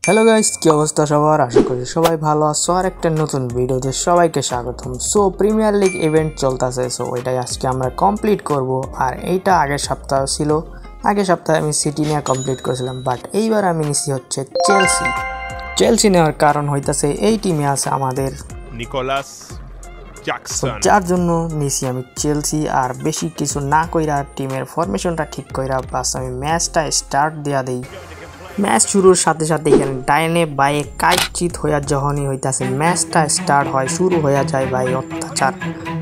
Hello guys, কি অবস্থা সবার? আশা করি সবাই ভালো আছো। আর একটা নতুন ভিডিওতে সবাইকে স্বাগতম। সো প্রিমিয়ার লিগ ইভেন্ট চলতেছে, সো ওইটাই আজকে আমরা কমপ্লিট করব। আর এইটা আগের সপ্তাহ ছিল, আগের সপ্তাহে আমি সিটি নিয়ে কমপ্লিট করেছিলাম, বাট এইবার আমি নিছি হচ্ছে চেলসি নেওয়ার কারণ হইতাছে এই টিমে আছে আমাদের নিকোলাস জ্যাকসন, যার জন্য নিছি আমি চেলসি। আর বেশি কিছু না কইরা টিমের ফরমেশনটা ঠিক কইরা বাস আমি ম্যাচটা স্টার্ট দেয়া দেই। ম্যাচ শুরুর সাথে সাথে এখানে ডাইনে বাইয়ে কাইচিত হইয়া যখনই হইতাছে ম্যাচটা স্টার্ট হয়, শুরু হইয়া যায় ভাই অত্যাচার,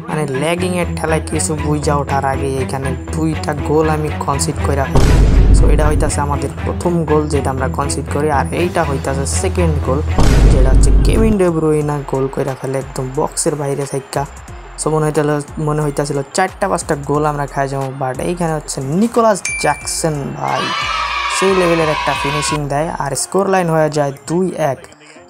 মানে ল্যাগিংয়ের ঠেলায় কিছু বুঝা ওঠার আগে এখানে দুইটা গোল আমি কনসিড করে ফেলি। সো এটা হইতাছে আমাদের প্রথম গোল যেটা আমরা কনসিড করি, আর এইটা হইতাছে সেকেন্ড গোল যেটা হচ্ছে কেভিন ডে ব্রুইনা গোল করে ফেলে একদম বক্সের বাইরে থাইকা। সো মনে হইতাছিল 4-5টা গোল আমরা খাই যাবো, বাট এইখানে হচ্ছে নিকোলাস জ্যাকসন ভাই সেই লেভেলের একটা ফিনিশিং দেয় আর স্কোর লাইন হয়ে যায় 2-1।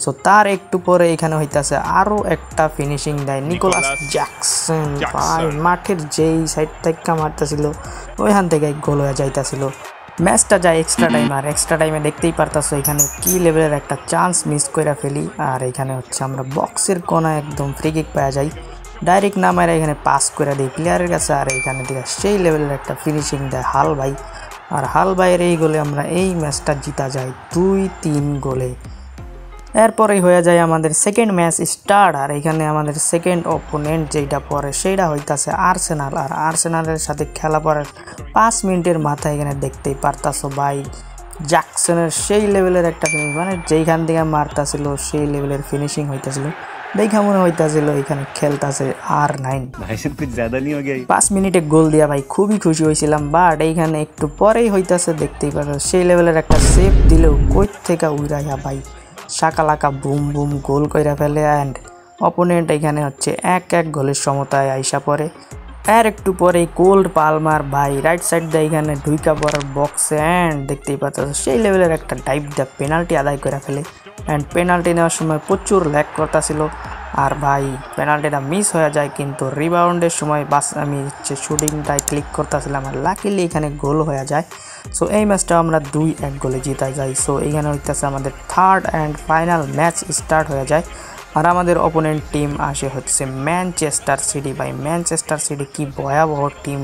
সো তার একটু পরে এখানে হইতাছে আরও একটা ফিনিশিং দেয় নিকোলাস জ্যাকসন ভাই, মাঠের যেই সাইড থেকে মারতেছিল ওইখান থেকে গোল হয়ে যাইতাছিল। ম্যাচটা যায় এক্সট্রা টাইম, আর এক্সট্রা টাইমে দেখতেই পারতাছো এখানে কি লেভেলের একটা চান্স মিস করে ফেলি। আর এখানে হচ্ছে আমরা বক্সের কোনায় একদম ফ্রি কিক পাওয়া যাই, ডাইরেক্ট নামায় এখানে পাস করে দিই প্লেয়ারের কাছে, আর এখানে থেকে সেই লেভেলের একটা ফিনিশিং দেয় হাল ভাই। আর হাল ভাইয়ের এই গোলে আমরা এই ম্যাচটা জিতা যাই 2-3 গোলে। এরপরেই হয়ে যায় আমাদের সেকেন্ড ম্যাচ স্টার্ট, আর এখানে আমাদের সেকেন্ড অপোনেন্ট যেটা পরে সেইটা হইতাছে আর্সেনাল। আর আর্সেনালের সাথে খেলা পড়ার 5 মিনিটের মাথায় এখানে দেখতেই পারতাছো ভাই জ্যাকসনের সেই লেভেলের একটা ফিনিশ, মানে যেইখান থেকে মারতাছিল সেই লেভেলের ফিনিশিং হইতাছিল। দেখা মনে হইতাছিল এখানে খেলতাছে R9। 5 মিনিটে গোল দিয়া ভাই খুবই খুশি হয়েছিলাম, বাট এইখানে একটু পরেই হইতাছে দেখতেই পাচ্ছ সেই লেভেলের একটা সেভ দিলেও কই থেকে উড়াইয়া ভাই শাকালাকা বুম বুম গোল কইরা ফেলে। অ্যান্ড অপোনেন্ট এখানে হচ্ছে 1-1 গোলের সমতায় আইসা পড়ে। আর একটু পরে কোল্ড পালমার ভাই রাইট সাইড দিয়ে এখানে ঢুইকা পড়ার বক্সে, অ্যান্ড দেখতেই পাচ্ছ সেই লেভেলের একটা ডাইভ দিয়ে পেনাল্টি আদায় করে ফেলে। অ্যান্ড পেনাল্টি নেওয়ার সময় প্রচুর ল্যাগ করতেছিল, আর ভাই পেনাল্টিটা মিস হয়ে যায়, কিন্তু রিবাউন্ডের সময় বাস আমি হচ্ছে শুটিংটায় ক্লিক করতেছিলাম আর লাকিলি এখানে গোল হয়ে যায়। সো এই ম্যাচটা আমরা 2-1 গোলে জিতা যাই। সো এখানে হইতেছে আমাদের third and final match start হয়ে যায়, আর আমাদের অপোনেন্ট টিম আসে হচ্ছে ম্যানচেস্টার সিটি। ভাই ম্যানচেস্টার সিটি কি ভয়াবহ টিম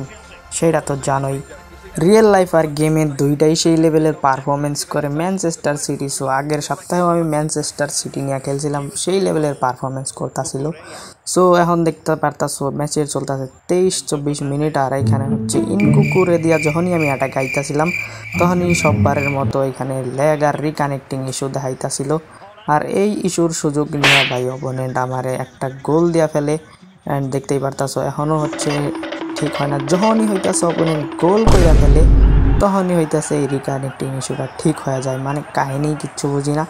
সেটা তো জানোই, রিয়েল লাইফ আর গেমের দুইটাই সেই লেভেলের পারফরমেন্স করে ম্যানচেস্টার সিটি। সো আগের সপ্তাহেও আমি ম্যানচেস্টার সিটি নিয়ে খেলছিলাম, সেই লেভেলের পারফরমেন্স করতেছিল। সো এখন দেখতে পারতাছো ম্যাচের চলতেছে 23-24 মিনিট, আর এখানে হচ্ছে ইনকুকুরে দিয়া যখনই আমি অ্যাটাক আইতাছিলাম তখনই সববারের মতো এখানে ল্যাগ আর রিকানেক্টিং ইস্যু দেখাইতাছিল। আর এই ইস্যুর সুযোগ নিয়ে ভাই অপোনেন্ট আমারে একটা গোল দিয়া ফেলে। অ্যান্ড দেখতেই পারতাছো এখনও হচ্ছে ঠিক হয় না, যখনই হইতাছে অপোনেন্ট গোল কইরা ফেলে তখনই হইতাছে এই রিকানেক্টিং ইস্যুটা ঠিক হয়ে যায়, মানে কাহিনী কিচ্ছু বুঝি না।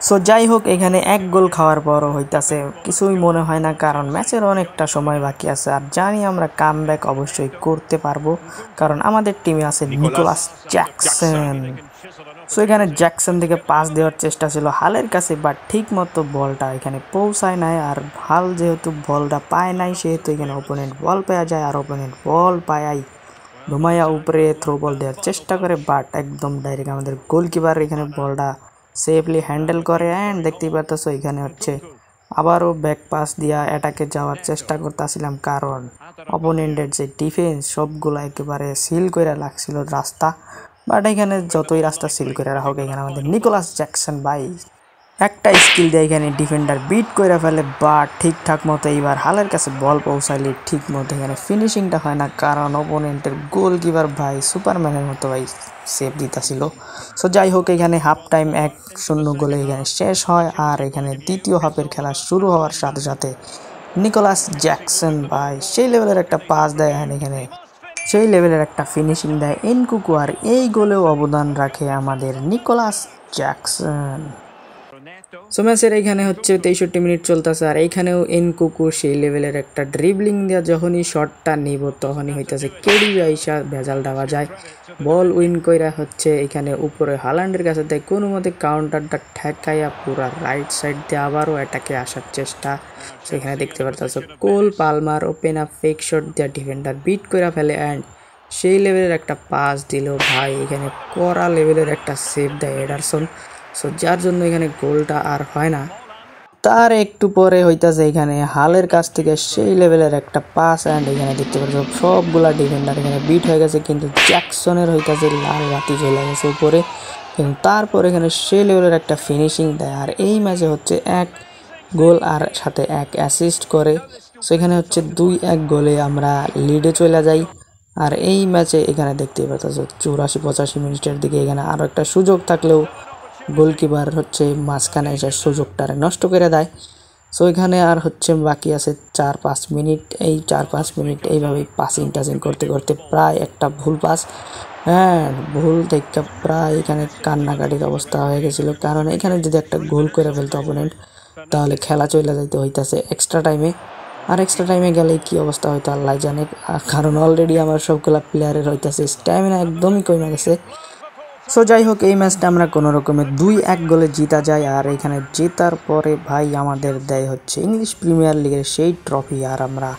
সো যাই হোক, এখানে 1 গোল খাওয়ার পরও হইতাছে কিছুই মনে হয় না, কারণ ম্যাচের অনেকটা সময় বাকি আছে আর জানি আমরা কামব্যাক অবশ্যই করতে পারবো, কারণ আমাদের টিমে আছে নিকোলাস জ্যাকসন। সো এখানে জ্যাকসন থেকে পাস দেওয়ার চেষ্টা ছিল হালের কাছে, বাট ঠিক মতো বলটা এখানে পৌঁছায় নাই। আর হাল যেহেতু বলটা পায় নাই সেহেতু এখানে ওপোনেন্ট বল পাওয়া যায়, আর ওপোনেন্ট বল পায় ধুমাইয়া উপরে থ্রো বল দেওয়ার চেষ্টা করে, বাট একদম ডাইরেক্ট আমাদের গোলকিপার এখানে বলটা সেফলি হ্যান্ডেল করে। অ্যান্ড দেখতেই পারতেছো এখানে হচ্ছে আবারও ব্যাক পাস দিয়া অ্যাটাকে যাওয়ার চেষ্টা করতেছিলাম, কারণ অপোনেন্টের যে ডিফেন্স সবগুলো একেবারে সিল করে লাগছিল রাস্তা। বাট এখানে যতই রাস্তা সিল করে রাখুক এখানে আমাদের নিকোলাস জ্যাকসন ভাই একটা স্কিল দিয়ে এখানে ডিফেন্ডার বিট করে ফেলে, বাট ঠিকঠাক মতো এইবার হালের কাছে বল পৌঁছাইলে ঠিক মতো এখানে ফিনিশিংটা হয় না, কারণ অপোনেন্টের গোলকিপার ভাই সুপারম্যানের মতো ভাই সেভ দিতেছিল। সো যাই হোক, এখানে হাফ টাইম 1-0 গোলে এখানে শেষ হয়, আর এখানে দ্বিতীয় হাফের খেলা শুরু হওয়ার সাথে সাথে নিকোলাস জ্যাকসন ভাই সেই লেভেলের একটা পাস দেয়, এখানে সেই লেভেলের একটা ফিনিশিং দেয় এনকুকু, আর এই গোলেও অবদান রাখে আমাদের নিকোলাস জ্যাকসন। সো ম্যাচের এইখানে হচ্ছে 63 মিনিট চলতেছে, আর এইখানেও এনকুকু সেই লেভেলের একটা ড্রিবলিং দেওয়া যখনই শটটা নিব তখনই হইতেছে কেডি আইসা ভেজাল দেওয়া যায়, বল উইন কইরা হচ্ছে এখানে উপরে হালান্ডের কাছে দেয়, কোনো মতে কাউন্টারটা ঠেকাইয়া পুরা রাইট সাইড দিয়ে আবারও অ্যাটাকে আসার চেষ্টা। সেখানে দেখতে পারতেছো Cole Palmer open up fake shot দিয়ে ডিফেন্ডার বিট করে ফেলে, অ্যান্ড সেই লেভেলের একটা পাস দিল ভাই, এখানে কড়া লেভেলের একটা সেভ দেয় এডারসন। সো যার জন্য এখানে গোলটা আর হয় না। তার একটু পরে হইতাছে এখানে হালের কাছ থেকে সেই লেভেলের একটা পাস, অ্যান্ড এখানে দেখতে পাচ্ছ সবগুলা ডিফেন্ডার এখানে বিট হয়ে গেছে, কিন্তু জ্যাকসনের হইতাছে লাল বাতি চলে গেছে উপরে। কিন্তু তারপর এখানে সেই লেভেলের একটা ফিনিশিং দেয়, আর এই ম্যাচে হচ্ছে 1 গোল আর সাথে 1 অ্যাসিস্ট করে। সো এখানে হচ্ছে 2-1 গোলে আমরা লিডে চলে যাই। আর এই ম্যাচে এখানে দেখতেই পাচ্ছ 84-85 মিনিটের দিকে এখানে আরও একটা সুযোগ থাকলেও গোলকিপার হচ্ছে মাঝখানে এসে সুযোগটা নষ্ট করে দেয়। সো এখানে আর হচ্ছে বাকি আছে 4-5 মিনিট। এই 4-5 মিনিট এইভাবেই পাসিং টাসিং করতে করতে প্রায় একটা ভুল পাস, হ্যাঁ ভুল থেকে প্রায় এখানে কান্নাকাটির অবস্থা হয়ে গেছিলো, কারণ এখানে যদি একটা গোল করে ফেলতো অপোনেন্ট তাহলে খেলা চলে যাইতে হইতাছে এক্সট্রা টাইমে। আর এক্সট্রা টাইমে গেলে কি অবস্থা হইতো আল্লাহ জানে, কারণ অলরেডি আমার সবগুলা প্লেয়ারের হইতাছে স্ট্যামিনা একদমই কমে গেছে। সো যাই হোক, এই ম্যাচটা আমরা কোনো রকমে 2-1 গোলে জিতা যায়। আর এখানে জেতার পরে ভাই আমাদের দেয় হচ্ছে ইংলিশ প্রিমিয়ার লিগের সেই ট্রফি, আর আমরা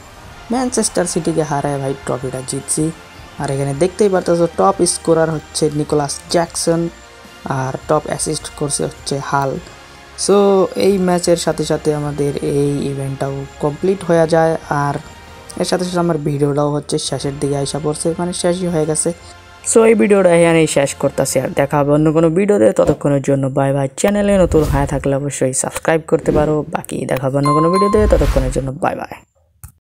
ম্যানচেস্টার সিটিকে হারায় ভাই ট্রফিটা জিতছি। আর এখানে দেখতেই পারতেছো টপ স্কোরার হচ্ছে নিকোলাস জ্যাকসন, আর টপ অ্যাসিস্ট করছে হচ্ছে হাল। সো এই ম্যাচের সাথে সাথে আমাদের এই ইভেন্টটাও কমপ্লিট হয়ে যায়, আর এর সাথে সাথে আমার ভিডিওটাও হচ্ছে শেষের দিকে আইসা পড়ছে, মানে শেষই হয়ে গেছে। সো এই ভিডিওটা এখানেই শেষ করতেছি, আর দেখা হবে অন্য কোনো ভিডিওতে। ততক্ষণের জন্য বাই বাই। চ্যানেলে নতুন হয়ে থাকলে অবশ্যই সাবস্ক্রাইব করতে পারো। বাকি দেখা হবে অন্য কোনো ভিডিওতে, ততক্ষণের জন্য বাই বাই।